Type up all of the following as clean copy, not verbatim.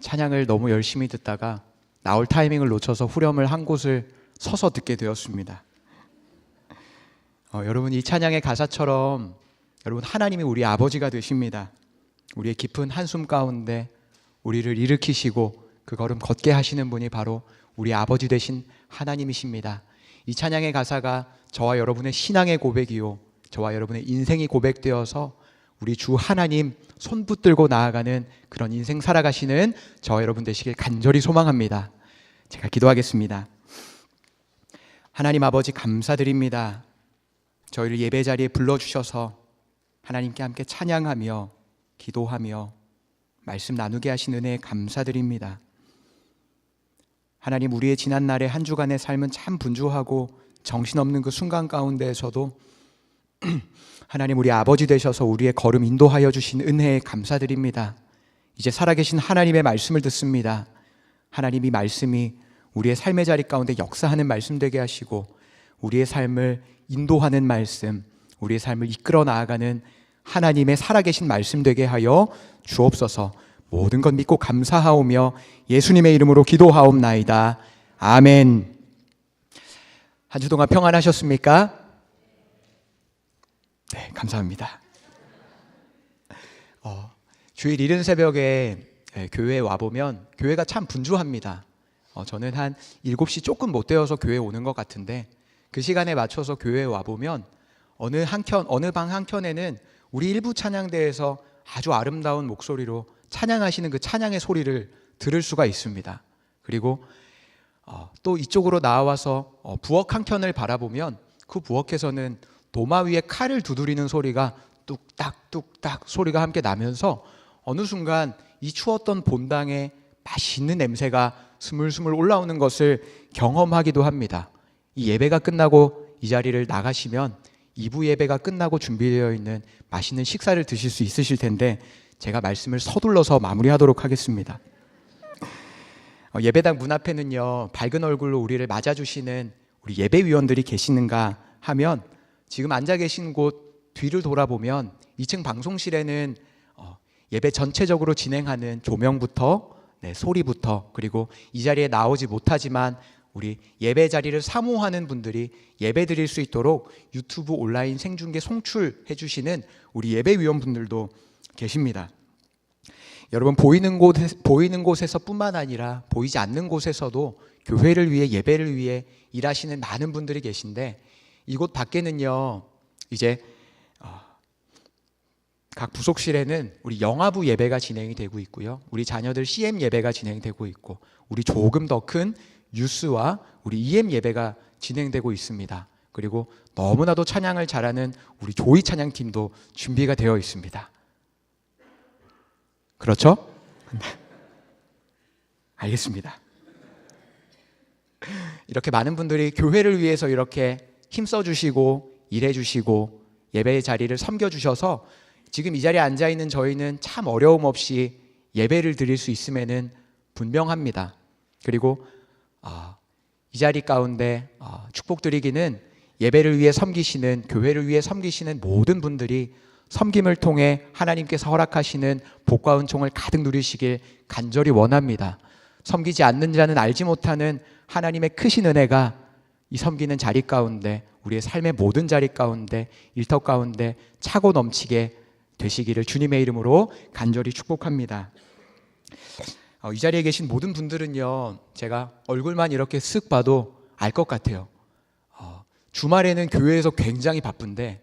찬양을 너무 열심히 듣다가 나올 타이밍을 놓쳐서 후렴을 한 곳을 서서 듣게 되었습니다. 여러분, 이 찬양의 가사처럼 여러분, 하나님이 우리 아버지가 되십니다. 우리의 깊은 한숨 가운데 우리를 일으키시고 그 걸음 걷게 하시는 분이 바로 우리 아버지 되신 하나님이십니다. 이 찬양의 가사가 저와 여러분의 신앙의 고백이요, 저와 여러분의 인생이 고백되어서 우리 주 하나님 손 붙들고 나아가는 그런 인생 살아가시는 저와 여러분 되시길 간절히 소망합니다. 제가 기도하겠습니다. 하나님 아버지, 감사드립니다. 저희를 예배 자리에 불러주셔서 하나님께 함께 찬양하며 기도하며 말씀 나누게 하신 은혜에 감사드립니다. 하나님, 우리의 지난날의 한 주간의 삶은 참 분주하고 정신없는 그 순간 가운데에서도 하나님, 우리 아버지 되셔서 우리의 걸음 인도하여 주신 은혜에 감사드립니다. 이제 살아계신 하나님의 말씀을 듣습니다. 하나님, 이 말씀이 우리의 삶의 자리 가운데 역사하는 말씀 되게 하시고 우리의 삶을 인도하는 말씀, 우리의 삶을 이끌어 나아가는 하나님의 살아계신 말씀 되게 하여 주옵소서. 모든 것 믿고 감사하오며 예수님의 이름으로 기도하옵나이다. 아멘. 한 주 동안 평안하셨습니까? 네, 감사합니다. 주일 이른 새벽에 교회에 와보면 교회가 참 분주합니다. 저는 한 7시 조금 못 되어서 교회에 오는 것 같은데 그 시간에 맞춰서 교회에 와보면 어느 방 한켠에는 우리 일부 찬양대에서 아주 아름다운 목소리로 찬양하시는 그 찬양의 소리를 들을 수가 있습니다. 그리고 또 이쪽으로 나와서 부엌 한켠을 바라보면 그 부엌에서는 도마 위에 칼을 두드리는 소리가 뚝딱 뚝딱 소리가 함께 나면서 어느 순간 이 추웠던 본당에 맛있는 냄새가 스물스물 올라오는 것을 경험하기도 합니다. 이 예배가 끝나고 이 자리를 나가시면 2부 예배가 끝나고 준비되어 있는 맛있는 식사를 드실 수 있으실 텐데 제가 말씀을 서둘러서 마무리하도록 하겠습니다. 예배당 문 앞에는요, 밝은 얼굴로 우리를 맞아주시는 우리 예배위원들이 계시는가 하면 지금 앉아 계신 곳 뒤를 돌아보면 2층 방송실에는 예배 전체적으로 진행하는 조명부터 소리부터 그리고 이 자리에 나오지 못하지만 우리 예배 자리를 사모하는 분들이 예배 드릴 수 있도록 유튜브 온라인 생중계 송출해 주시는 우리 예배위원분들도 계십니다. 여러분, 보이는 곳에서 뿐만 아니라 보이지 않는 곳에서도 교회를 위해 예배를 위해 일하시는 많은 분들이 계신데 이곳 밖에는요, 이제 각 부속실에는 우리 영화부 예배가 진행이 되고 있고요, 우리 자녀들 CM 예배가 진행되고 있고 우리 조금 더 큰 뉴스와 우리 EM 예배가 진행되고 있습니다. 그리고 너무나도 찬양을 잘하는 우리 조이 찬양팀도 준비가 되어 있습니다. 그렇죠? 알겠습니다. 이렇게 많은 분들이 교회를 위해서 이렇게 힘써주시고 일해주시고 예배의 자리를 섬겨주셔서 지금 이 자리에 앉아있는 저희는 참 어려움 없이 예배를 드릴 수 있음에는 분명합니다. 그리고 이 자리 가운데 축복드리기는 예배를 위해 섬기시는, 교회를 위해 섬기시는 모든 분들이 섬김을 통해 하나님께서 허락하시는 복과 은총을 가득 누리시길 간절히 원합니다. 섬기지 않는 자는 알지 못하는 하나님의 크신 은혜가 이 섬기는 자리 가운데, 우리의 삶의 모든 자리 가운데, 일터 가운데 차고 넘치게 되시기를 주님의 이름으로 간절히 축복합니다. 이 자리에 계신 모든 분들은요, 제가 얼굴만 이렇게 쓱 봐도 알 것 같아요. 주말에는 교회에서 굉장히 바쁜데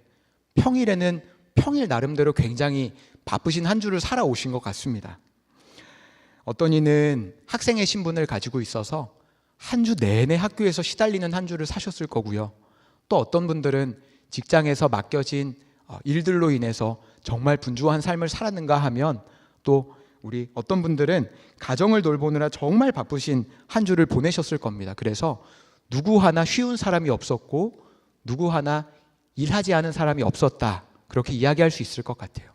평일에는 평일 나름대로 굉장히 바쁘신 한 주를 살아오신 것 같습니다. 어떤 이는 학생의 신분을 가지고 있어서 한 주 내내 학교에서 시달리는 한 주를 사셨을 거고요, 또 어떤 분들은 직장에서 맡겨진 일들로 인해서 정말 분주한 삶을 살았는가 하면 또 우리 어떤 분들은 가정을 돌보느라 정말 바쁘신 한 주를 보내셨을 겁니다. 그래서 누구 하나 쉬운 사람이 없었고 누구 하나 일하지 않은 사람이 없었다, 그렇게 이야기할 수 있을 것 같아요.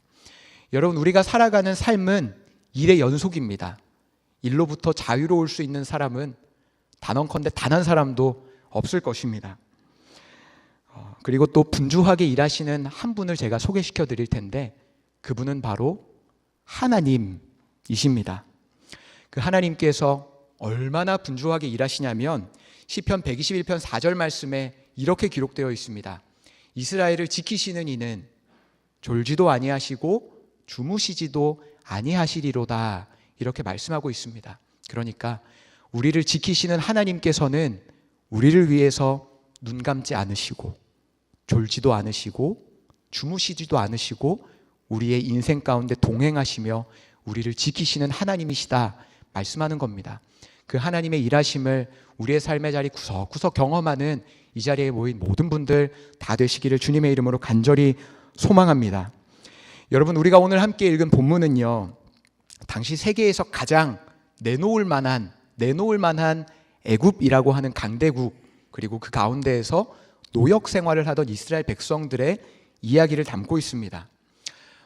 여러분, 우리가 살아가는 삶은 일의 연속입니다. 일로부터 자유로울 수 있는 사람은 단언컨대 단 한 사람도 없을 것입니다. 그리고 또 분주하게 일하시는 한 분을 제가 소개시켜 드릴 텐데 그분은 바로 하나님이십니다. 그 하나님께서 얼마나 분주하게 일하시냐면 시편 121편 4절 말씀에 이렇게 기록되어 있습니다. 이스라엘을 지키시는 이는 졸지도 아니하시고 주무시지도 아니하시리로다, 이렇게 말씀하고 있습니다. 그러니까 우리를 지키시는 하나님께서는 우리를 위해서 눈 감지 않으시고 졸지도 않으시고 주무시지도 않으시고 우리의 인생 가운데 동행하시며 우리를 지키시는 하나님이시다 말씀하는 겁니다. 그 하나님의 일하심을 우리의 삶의 자리 구석구석 경험하는 이 자리에 모인 모든 분들 다 되시기를 주님의 이름으로 간절히 소망합니다. 여러분, 우리가 오늘 함께 읽은 본문은요, 당시 세계에서 가장 내놓을 만한 애굽이라고 하는 강대국, 그리고 그 가운데에서 노역 생활을 하던 이스라엘 백성들의 이야기를 담고 있습니다.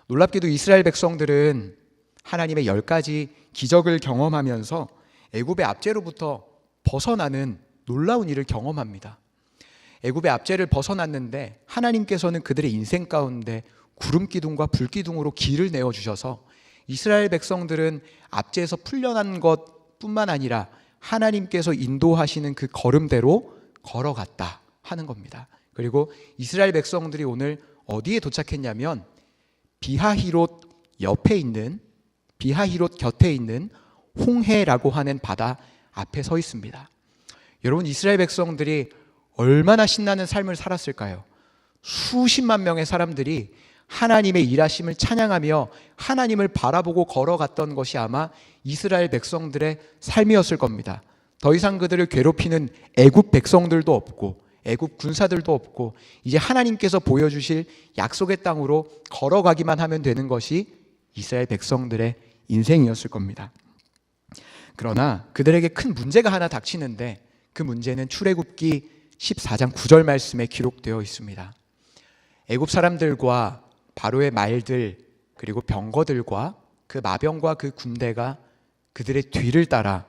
놀랍게도 이스라엘 백성들은 하나님의 10가지 기적을 경험하면서 애굽의 압제로부터 벗어나는 놀라운 일을 경험합니다. 애굽의 압제를 벗어났는데 하나님께서는 그들의 인생 가운데 구름기둥과 불기둥으로 길을 내어주셔서 이스라엘 백성들은 압제에서 풀려난 것뿐만 아니라 하나님께서 인도하시는 그 걸음대로 걸어갔다 하는 겁니다. 그리고 이스라엘 백성들이 오늘 어디에 도착했냐면 비하히롯 곁에 있는 홍해라고 하는 바다 앞에 서 있습니다. 여러분, 이스라엘 백성들이 얼마나 신나는 삶을 살았을까요? 수십만 명의 사람들이 하나님의 일하심을 찬양하며 하나님을 바라보고 걸어갔던 것이 아마 이스라엘 백성들의 삶이었을 겁니다. 더 이상 그들을 괴롭히는 애굽 백성들도 없고 애굽 군사들도 없고 이제 하나님께서 보여주실 약속의 땅으로 걸어가기만 하면 되는 것이 이스라엘 백성들의 인생이었을 겁니다. 그러나 그들에게 큰 문제가 하나 닥치는데 그 문제는 출애굽기 14장 9절 말씀에 기록되어 있습니다. 애굽 사람들과 바로의 말들 그리고 병거들과 그 마병과 그 군대가 그들의 뒤를 따라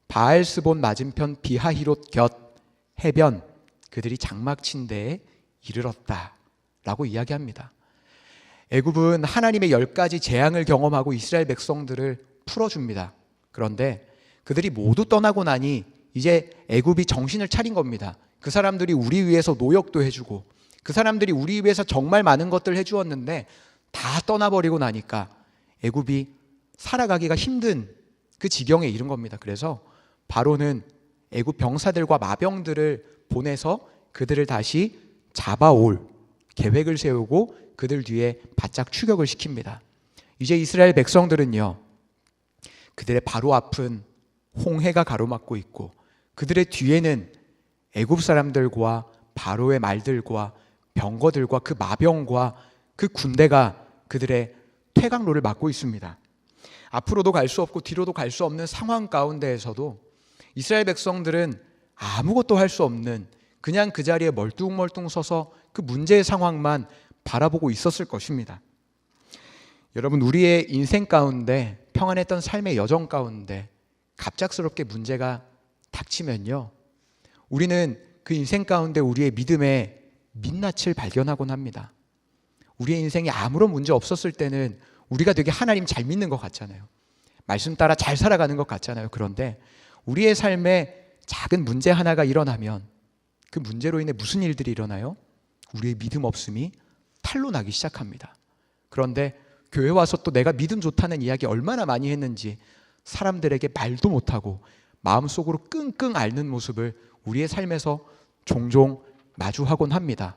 바알스본 맞은편 비하히롯 곁 해변 그들이 장막 친 데에 이르렀다라고 이야기합니다. 애굽은 하나님의 10가지 재앙을 경험하고 이스라엘 백성들을 풀어줍니다. 그런데 그들이 모두 떠나고 나니 이제 애굽이 정신을 차린 겁니다. 그 사람들이 우리 위해서 노역도 해주고 그 사람들이 우리 위해서 정말 많은 것들 해주었는데 다 떠나버리고 나니까 애굽이 살아가기가 힘든 그 지경에 이른 겁니다. 그래서 바로는 애굽 병사들과 마병들을 보내서 그들을 다시 잡아올 계획을 세우고 그들 뒤에 바짝 추격을 시킵니다. 이제 이스라엘 백성들은요, 그들의 바로 앞은 홍해가 가로막고 있고 그들의 뒤에는 애굽 사람들과 바로의 말들과 병거들과 그 마병과 그 군대가 그들의 퇴각로를 막고 있습니다. 앞으로도 갈 수 없고 뒤로도 갈 수 없는 상황 가운데에서도 이스라엘 백성들은 아무것도 할 수 없는 그냥 그 자리에 멀뚱멀뚱 서서 그 문제의 상황만 바라보고 있었을 것입니다. 여러분, 우리의 인생 가운데 평안했던 삶의 여정 가운데 갑작스럽게 문제가 닥치면요, 우리는 그 인생 가운데 우리의 믿음의 민낯을 발견하곤 합니다. 우리의 인생에 아무런 문제 없었을 때는 우리가 되게 하나님 잘 믿는 것 같잖아요. 말씀 따라 잘 살아가는 것 같잖아요. 그런데 우리의 삶에 작은 문제 하나가 일어나면 그 문제로 인해 무슨 일들이 일어나요? 우리의 믿음 없음이 탈로 나기 시작합니다. 그런데 교회 와서 또 내가 믿음 좋다는 이야기 얼마나 많이 했는지 사람들에게 말도 못하고 마음속으로 끙끙 앓는 모습을 우리의 삶에서 종종 마주하곤 합니다.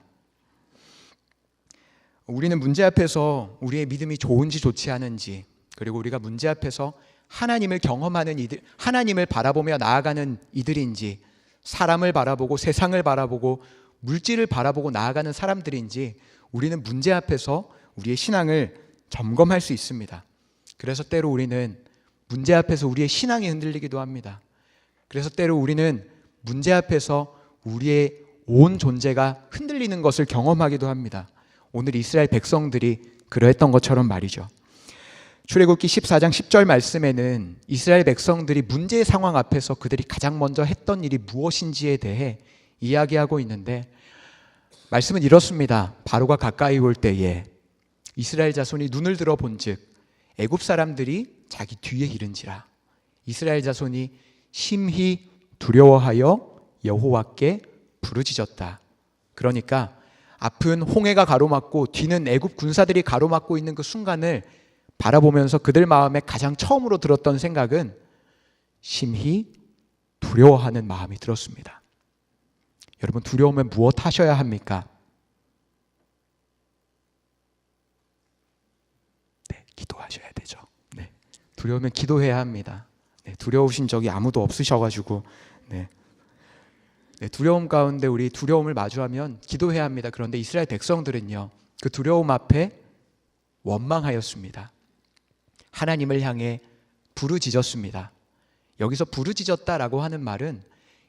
우리는 문제 앞에서 우리의 믿음이 좋은지 좋지 않은지, 그리고 우리가 문제 앞에서 하나님을 경험하는 이들, 하나님을 바라보며 나아가는 이들인지, 사람을 바라보고 세상을 바라보고 물질을 바라보고 나아가는 사람들인지, 우리는 문제 앞에서 우리의 신앙을 점검할 수 있습니다. 그래서 때로 우리는 문제 앞에서 우리의 신앙이 흔들리기도 합니다. 그래서 때로 우리는 문제 앞에서 우리의 온 존재가 흔들리는 것을 경험하기도 합니다. 오늘 이스라엘 백성들이 그러했던 것처럼 말이죠. 출애굽기 14장 10절 말씀에는 이스라엘 백성들이 문제의 상황 앞에서 그들이 가장 먼저 했던 일이 무엇인지에 대해 이야기하고 있는데, 말씀은 이렇습니다. 바로가 가까이 올 때에 이스라엘 자손이 눈을 들어 본즉 애굽 사람들이 자기 뒤에 이른지라. 이스라엘 자손이 심히 두려워하여 여호와께 부르짖었다. 그러니까 앞은 홍해가 가로막고 뒤는 애굽 군사들이 가로막고 있는 그 순간을 바라보면서 그들 마음에 가장 처음으로 들었던 생각은 심히 두려워하는 마음이 들었습니다. 여러분, 두려우면 무엇 하셔야 합니까? 네, 기도하셔야 되죠. 네, 두려우면 기도해야 합니다. 네, 두려우신 적이 아무도 없으셔가지고 네, 두려움 가운데 우리 두려움을 마주하면 기도해야 합니다. 그런데 이스라엘 백성들은요, 그 두려움 앞에 원망하였습니다. 하나님을 향해 부르짖었습니다. 여기서 부르짖었다라고 하는 말은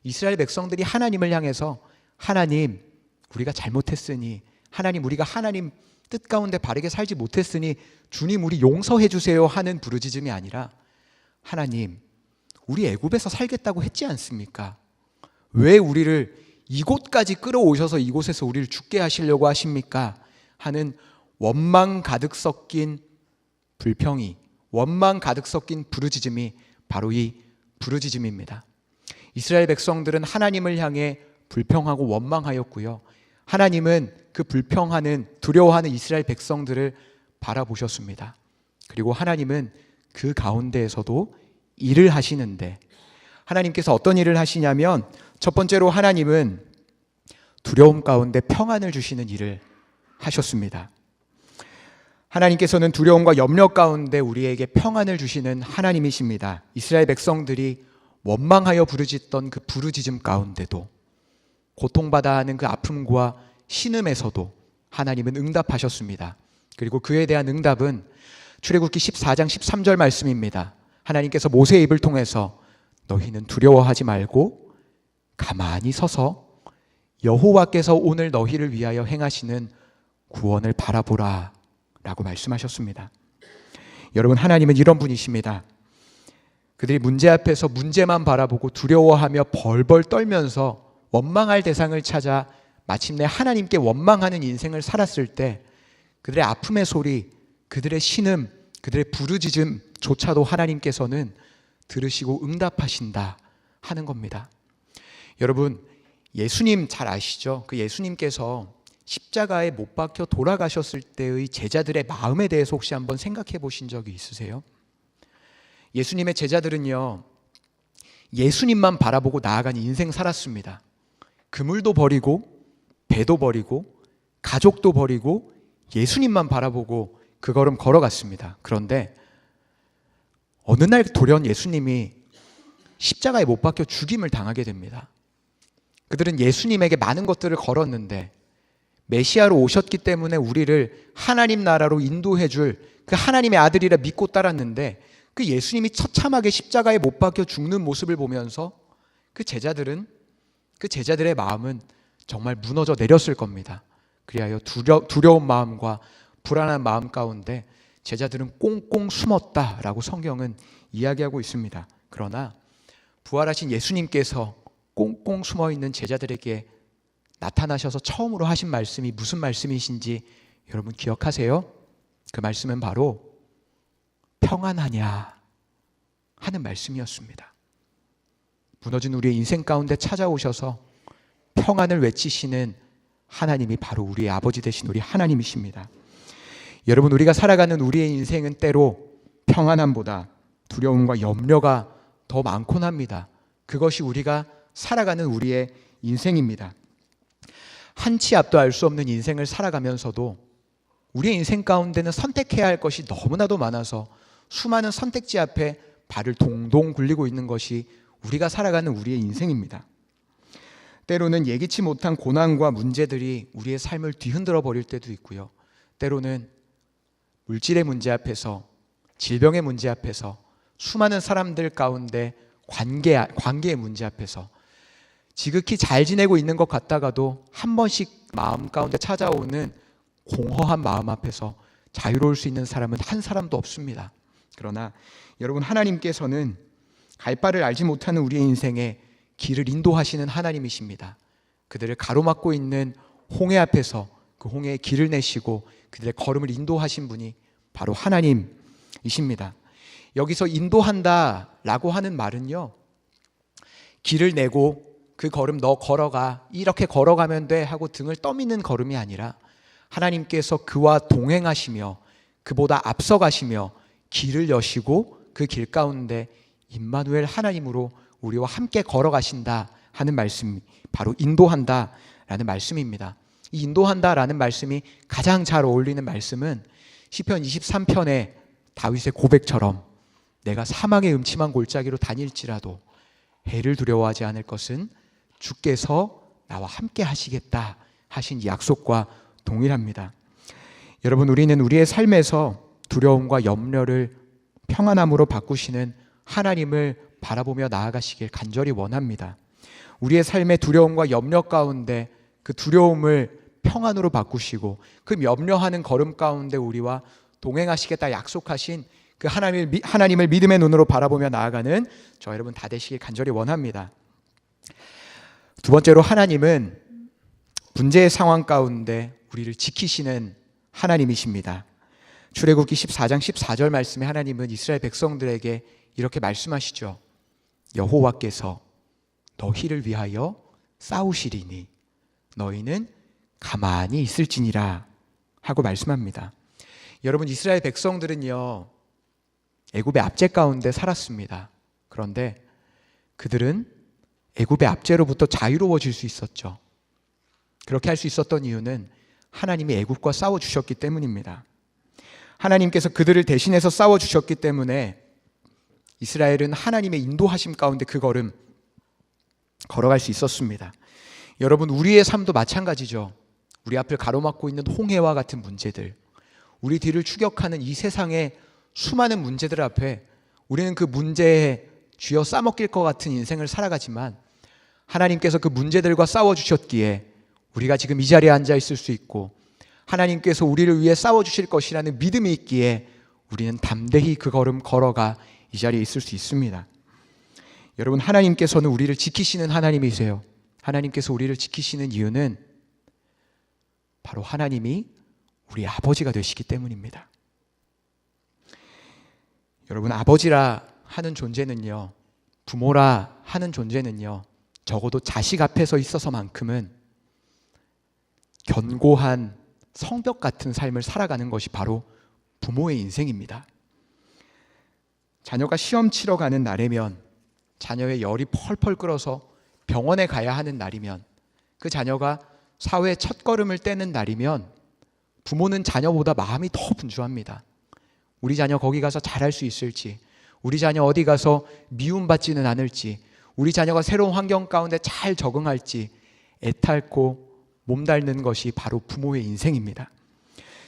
이스라엘 백성들이 하나님을 향해서 하나님, 우리가 잘못했으니, 하나님, 우리가 하나님 뜻 가운데 바르게 살지 못했으니 주님, 우리 용서해 주세요 하는 부르짖음이 아니라 하나님, 우리 애굽에서 살겠다고 했지 않습니까? 왜 우리를 이곳까지 끌어오셔서 이곳에서 우리를 죽게 하시려고 하십니까? 하는 원망 가득 섞인 불평이, 원망 가득 섞인 부르짖음이 바로 이 부르짖음입니다. 이스라엘 백성들은 하나님을 향해 불평하고 원망하였고요, 하나님은 그 불평하는, 두려워하는 이스라엘 백성들을 바라보셨습니다. 그리고 하나님은 그 가운데에서도 일을 하시는데, 하나님께서 어떤 일을 하시냐면, 첫 번째로 하나님은 두려움 가운데 평안을 주시는 일을 하셨습니다. 하나님께서는 두려움과 염려 가운데 우리에게 평안을 주시는 하나님이십니다. 이스라엘 백성들이 원망하여 부르짖던 그 부르짖음 가운데도, 고통받아 하는 그 아픔과 신음에서도 하나님은 응답하셨습니다. 그리고 그에 대한 응답은 출애굽기 14장 13절 말씀입니다. 하나님께서 모세의 입을 통해서 너희는 두려워하지 말고 가만히 서서 여호와께서 오늘 너희를 위하여 행하시는 구원을 바라보라 라고 말씀하셨습니다. 여러분, 하나님은 이런 분이십니다. 그들이 문제 앞에서 문제만 바라보고 두려워하며 벌벌 떨면서 원망할 대상을 찾아 마침내 하나님께 원망하는 인생을 살았을 때 그들의 아픔의 소리, 그들의 신음, 그들의 부르짖음조차도 하나님께서는 들으시고 응답하신다 하는 겁니다. 여러분, 예수님 잘 아시죠? 그 예수님께서 십자가에 못 박혀 돌아가셨을 때의 제자들의 마음에 대해서 혹시 한번 생각해 보신 적이 있으세요? 예수님의 제자들은요, 예수님만 바라보고 나아간 인생 살았습니다. 그물도 버리고 배도 버리고 가족도 버리고 예수님만 바라보고 그 걸음 걸어갔습니다. 그런데 어느 날 돌연 예수님이 십자가에 못 박혀 죽임을 당하게 됩니다. 그들은 예수님에게 많은 것들을 걸었는데 메시아로 오셨기 때문에 우리를 하나님 나라로 인도해 줄 그 하나님의 아들이라 믿고 따랐는데, 그 예수님이 처참하게 십자가에 못 박혀 죽는 모습을 보면서 그 제자들의 마음은 정말 무너져 내렸을 겁니다. 그리하여 두려운 마음과 불안한 마음 가운데 제자들은 꽁꽁 숨었다라고 성경은 이야기하고 있습니다. 그러나 부활하신 예수님께서 꽁꽁 숨어있는 제자들에게 나타나셔서 처음으로 하신 말씀이 무슨 말씀이신지 여러분 기억하세요? 그 말씀은 바로 평안하냐 하는 말씀이었습니다. 무너진 우리의 인생 가운데 찾아오셔서 평안을 외치시는 하나님이 바로 우리의 아버지 되신 우리 하나님이십니다. 여러분, 우리가 살아가는 우리의 인생은 때로 평안함보다 두려움과 염려가 더 많곤 합니다. 그것이 우리가 살아가는 우리의 인생입니다. 한 치 앞도 알 수 없는 인생을 살아가면서도 우리의 인생 가운데는 선택해야 할 것이 너무나도 많아서 수많은 선택지 앞에 발을 동동 굴리고 있는 것이 우리가 살아가는 우리의 인생입니다. 때로는 예기치 못한 고난과 문제들이 우리의 삶을 뒤흔들어 버릴 때도 있고요, 때로는 물질의 문제 앞에서, 질병의 문제 앞에서, 수많은 사람들 가운데 관계의 문제 앞에서 지극히 잘 지내고 있는 것 같다가도 한 번씩 마음 가운데 찾아오는 공허한 마음 앞에서 자유로울 수 있는 사람은 한 사람도 없습니다. 그러나 여러분, 하나님께서는 갈 바를 알지 못하는 우리의 인생에 길을 인도하시는 하나님이십니다. 그들을 가로막고 있는 홍해 앞에서 그 홍해에 길을 내시고 그들의 걸음을 인도하신 분이 바로 하나님이십니다. 여기서 인도한다라고 하는 말은요, 길을 내고 그 걸음 너 걸어가, 이렇게 걸어가면 돼 하고 등을 떠미는 걸음이 아니라 하나님께서 그와 동행하시며 그보다 앞서가시며 길을 여시고 그 길 가운데 임마누엘 하나님으로 우리와 함께 걸어가신다 하는 말씀이 바로 인도한다라는 말씀입니다. 이 인도한다라는 말씀이 가장 잘 어울리는 말씀은 시편 23편의 다윗의 고백처럼 내가 사망의 음침한 골짜기로 다닐지라도 해를 두려워하지 않을 것은 주께서 나와 함께 하시겠다 하신 이 약속과 동일합니다. 여러분, 우리는 우리의 삶에서 두려움과 염려를 평안함으로 바꾸시는 하나님을 바라보며 나아가시길 간절히 원합니다. 우리의 삶의 두려움과 염려 가운데 그 두려움을 평안으로 바꾸시고 그 염려하는 걸음 가운데 우리와 동행하시겠다 약속하신 그 하나님을 믿음의 눈으로 바라보며 나아가는 저 여러분 다 되시길 간절히 원합니다. 두 번째로, 하나님은 문제의 상황 가운데 우리를 지키시는 하나님이십니다. 출애굽기 14장 14절 말씀에 하나님은 이스라엘 백성들에게 이렇게 말씀하시죠. 여호와께서 너희를 위하여 싸우시리니 너희는 가만히 있을지니라 하고 말씀합니다. 여러분, 이스라엘 백성들은요, 애굽의 압제 가운데 살았습니다. 그런데 그들은 애굽의 압제로부터 자유로워질 수 있었죠. 그렇게 할 수 있었던 이유는 하나님이 애굽과 싸워주셨기 때문입니다. 하나님께서 그들을 대신해서 싸워주셨기 때문에 이스라엘은 하나님의 인도하심 가운데 그 걸음 걸어갈 수 있었습니다. 여러분, 우리의 삶도 마찬가지죠. 우리 앞을 가로막고 있는 홍해와 같은 문제들, 우리 뒤를 추격하는 이 세상의 수많은 문제들 앞에 우리는 그 문제에 쥐어 싸먹힐 것 같은 인생을 살아가지만 하나님께서 그 문제들과 싸워주셨기에 우리가 지금 이 자리에 앉아 있을 수 있고 하나님께서 우리를 위해 싸워주실 것이라는 믿음이 있기에 우리는 담대히 그 걸음 걸어가 이 자리에 있을 수 있습니다. 여러분, 하나님께서는 우리를 지키시는 하나님이세요. 하나님께서 우리를 지키시는 이유는 바로 하나님이 우리 아버지가 되시기 때문입니다. 여러분, 아버지라 하는 존재는요, 부모라 하는 존재는요, 적어도 자식 앞에서 있어서만큼은 견고한 성벽 같은 삶을 살아가는 것이 바로 부모의 인생입니다. 자녀가 시험 치러 가는 날이면, 자녀의 열이 펄펄 끓어서 병원에 가야 하는 날이면, 그 자녀가 사회의 첫걸음을 떼는 날이면 부모는 자녀보다 마음이 더 분주합니다. 우리 자녀 거기 가서 잘할 수 있을지, 우리 자녀 어디 가서 미움받지는 않을지, 우리 자녀가 새로운 환경 가운데 잘 적응할지 애탈고 몸달는 것이 바로 부모의 인생입니다.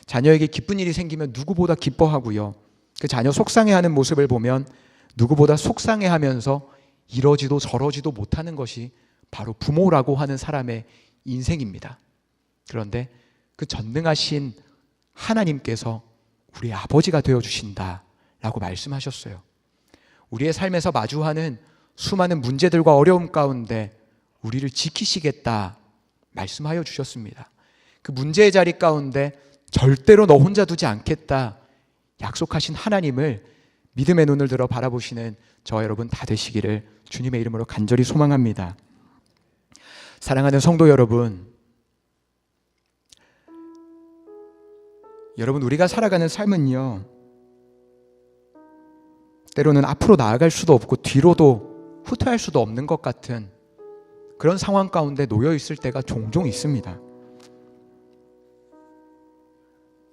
자녀에게 기쁜 일이 생기면 누구보다 기뻐하고요, 그 자녀 속상해하는 모습을 보면 누구보다 속상해하면서 이러지도 저러지도 못하는 것이 바로 부모라고 하는 사람의 인생입니다. 그런데 그 전능하신 하나님께서 우리 아버지가 되어주신다라고 말씀하셨어요. 우리의 삶에서 마주하는 수많은 문제들과 어려움 가운데 우리를 지키시겠다 말씀하여 주셨습니다. 그 문제의 자리 가운데 절대로 너 혼자 두지 않겠다 약속하신 하나님을 믿음의 눈을 들어 바라보시는 저 여러분 다 되시기를 주님의 이름으로 간절히 소망합니다. 사랑하는 성도 여러분, 우리가 살아가는 삶은요, 때로는 앞으로 나아갈 수도 없고 뒤로도 후퇴할 수도 없는 것 같은 그런 상황 가운데 놓여 있을 때가 종종 있습니다.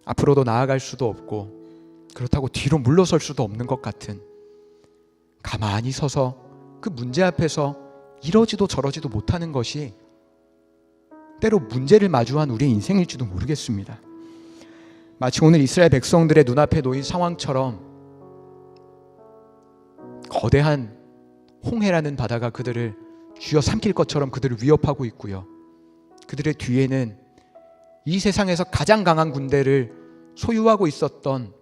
앞으로도 나아갈 수도 없고 그렇다고 뒤로 물러설 수도 없는 것 같은, 가만히 서서 그 문제 앞에서 이러지도 저러지도 못하는 것이 때로 문제를 마주한 우리의 인생일지도 모르겠습니다. 마치 오늘 이스라엘 백성들의 눈앞에 놓인 상황처럼 거대한 홍해라는 바다가 그들을 쥐어 삼킬 것처럼 그들을 위협하고 있고요, 그들의 뒤에는 이 세상에서 가장 강한 군대를 소유하고 있었던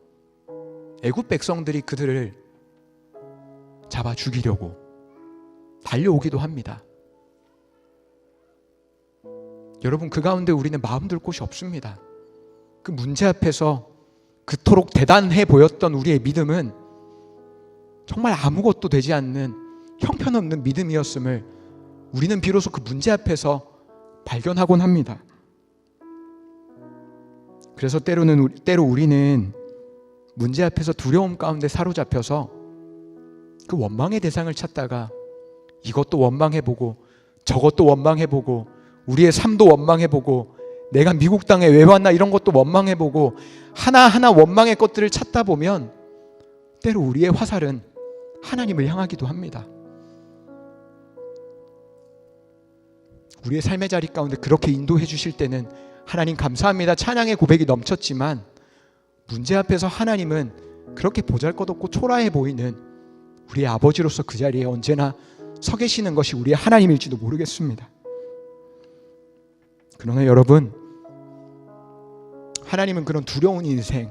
애굽 백성들이 그들을 잡아 죽이려고 달려오기도 합니다. 여러분, 그 가운데 우리는 마음 둘 곳이 없습니다. 그 문제 앞에서 그토록 대단해 보였던 우리의 믿음은 정말 아무것도 되지 않는 형편없는 믿음이었음을 우리는 비로소 그 문제 앞에서 발견하곤 합니다. 그래서 때로 우리는 문제 앞에서 두려움 가운데 사로잡혀서 그 원망의 대상을 찾다가 이것도 원망해보고 저것도 원망해보고 우리의 삶도 원망해보고 내가 미국 땅에 왜 왔나 이런 것도 원망해보고 하나하나 원망의 것들을 찾다 보면 때로 우리의 화살은 하나님을 향하기도 합니다. 우리의 삶의 자리 가운데 그렇게 인도해 주실 때는 하나님 감사합니다. 찬양의 고백이 넘쳤지만 문제 앞에서 하나님은 그렇게 보잘것없고 초라해 보이는 우리의 아버지로서 그 자리에 언제나 서 계시는 것이 우리의 하나님일지도 모르겠습니다. 그러나 여러분, 하나님은 그런 두려운 인생,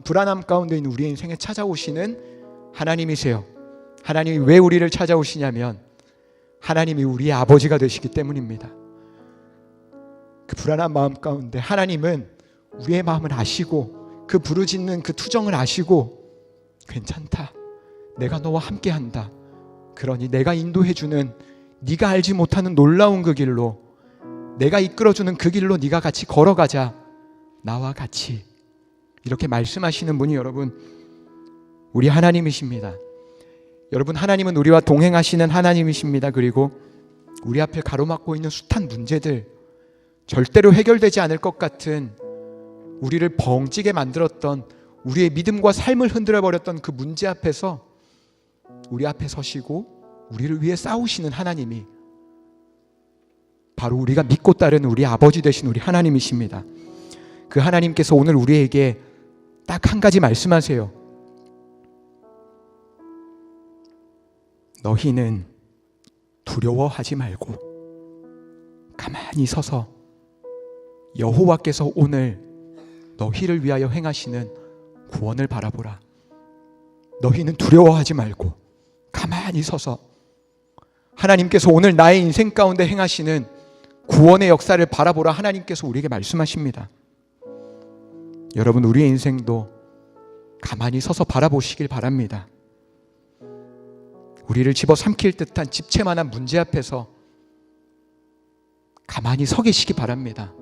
불안함 가운데 있는 우리의 인생에 찾아오시는 하나님이세요. 하나님이 왜 우리를 찾아오시냐면 하나님이 우리의 아버지가 되시기 때문입니다. 그 불안한 마음 가운데 하나님은 우리의 마음을 아시고 그 부르짖는 그 투정을 아시고 괜찮다, 내가 너와 함께한다, 그러니 내가 인도해주는 네가 알지 못하는 놀라운 그 길로, 내가 이끌어주는 그 길로 네가 같이 걸어가자, 나와 같이, 이렇게 말씀하시는 분이 여러분 우리 하나님이십니다. 여러분, 하나님은 우리와 동행하시는 하나님이십니다. 그리고 우리 앞에 가로막고 있는 숱한 문제들, 절대로 해결되지 않을 것 같은 우리를 벙찌게 만들었던, 우리의 믿음과 삶을 흔들어버렸던 그 문제 앞에서 우리 앞에 서시고 우리를 위해 싸우시는 하나님이 바로 우리가 믿고 따르는 우리 아버지 되신 우리 하나님이십니다. 그 하나님께서 오늘 우리에게 딱 한 가지 말씀하세요. 너희는 두려워하지 말고 가만히 서서 여호와께서 오늘 너희를 위하여 행하시는 구원을 바라보라. 너희는 두려워하지 말고 가만히 서서 하나님께서 오늘 나의 인생 가운데 행하시는 구원의 역사를 바라보라. 하나님께서 우리에게 말씀하십니다. 여러분, 우리의 인생도 가만히 서서 바라보시길 바랍니다. 우리를 집어삼킬 듯한 집채만한 문제 앞에서 가만히 서 계시기 바랍니다.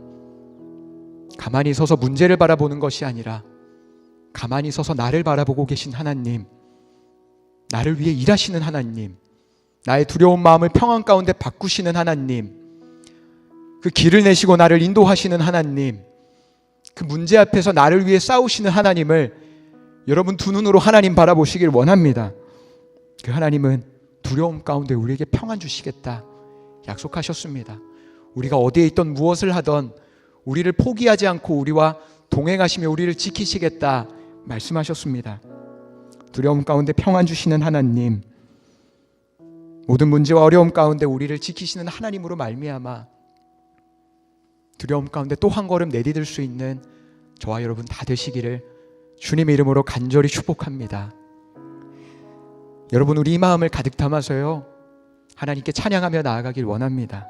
가만히 서서 문제를 바라보는 것이 아니라 가만히 서서 나를 바라보고 계신 하나님, 나를 위해 일하시는 하나님, 나의 두려운 마음을 평안 가운데 바꾸시는 하나님, 그 길을 내시고 나를 인도하시는 하나님, 그 문제 앞에서 나를 위해 싸우시는 하나님을 여러분 두 눈으로 하나님 바라보시길 원합니다. 그 하나님은 두려움 가운데 우리에게 평안 주시겠다 약속하셨습니다. 우리가 어디에 있던 무엇을 하던 우리를 포기하지 않고 우리와 동행하시며 우리를 지키시겠다 말씀하셨습니다. 두려움 가운데 평안 주시는 하나님, 모든 문제와 어려움 가운데 우리를 지키시는 하나님으로 말미암아 두려움 가운데 또 한 걸음 내디딜 수 있는 저와 여러분 다 되시기를 주님의 이름으로 간절히 축복합니다. 여러분, 우리 이 마음을 가득 담아서요 하나님께 찬양하며 나아가길 원합니다.